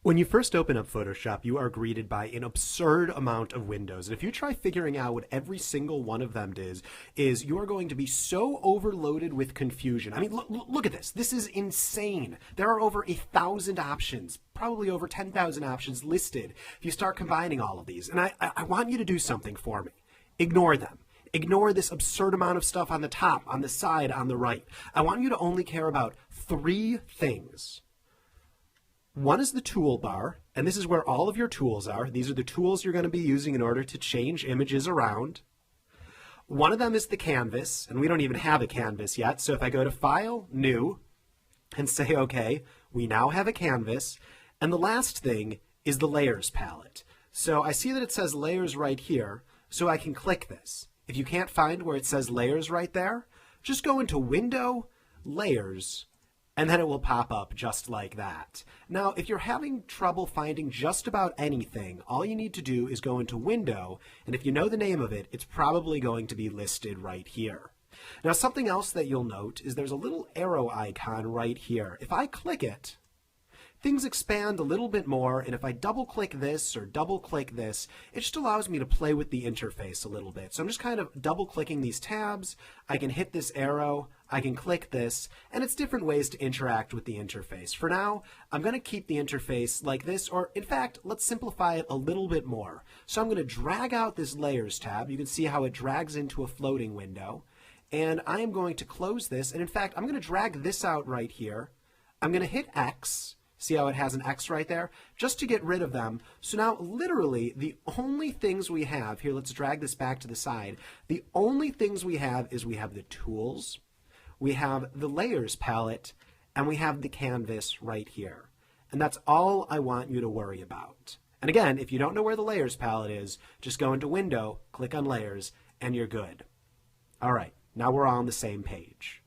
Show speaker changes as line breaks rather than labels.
When you first open up Photoshop, you are greeted by an absurd amount of windows. And if you try figuring out what every single one of them is you are going to be so overloaded with confusion. I mean, look at this. This is insane. There are over 1,000 options, probably over 10,000 options listed if you start combining all of these. And I want you to do something for me. Ignore them. Ignore this absurd amount of stuff on the top, on the side, on the right. I want you to only care about 3 things. One is the toolbar, and this is where all of your tools are. These are the tools you're going to be using in order to change images around. One of them is the canvas, and we don't even have a canvas yet. So if I go to File, New, and say OK, we now have a canvas. And the last thing is the Layers palette. So I see that it says Layers right here, so I can click this. If you can't find where it says Layers right there, just go into Window, Layers, and then it will pop up just like that. Now, if you're having trouble finding just about anything, all you need to do is go into Window, and if you know the name of it, it's probably going to be listed right here. Now, something else that you'll note is there's a little arrow icon right here. If I click it, things expand a little bit more, and if I double-click this or double-click this, it just allows me to play with the interface a little bit. So I'm just kind of double-clicking these tabs. I can hit this arrow, I can click this, and it's different ways to interact with the interface. For now, I'm going to keep the interface like this, or in fact, let's simplify it a little bit more. So I'm going to drag out this Layers tab. You can see how it drags into a floating window. And I am going to close this, and in fact, I'm going to drag this out right here. I'm going to hit X. See how it has an X right there? Just to get rid of them. So now, literally, the only things we have, here, let's drag this back to the side. The only things we have is we have the tools, we have the Layers palette, and we have the canvas right here. And that's all I want you to worry about. And again, if you don't know where the Layers palette is, just go into Window, click on Layers, and you're good. All right, now we're all on the same page.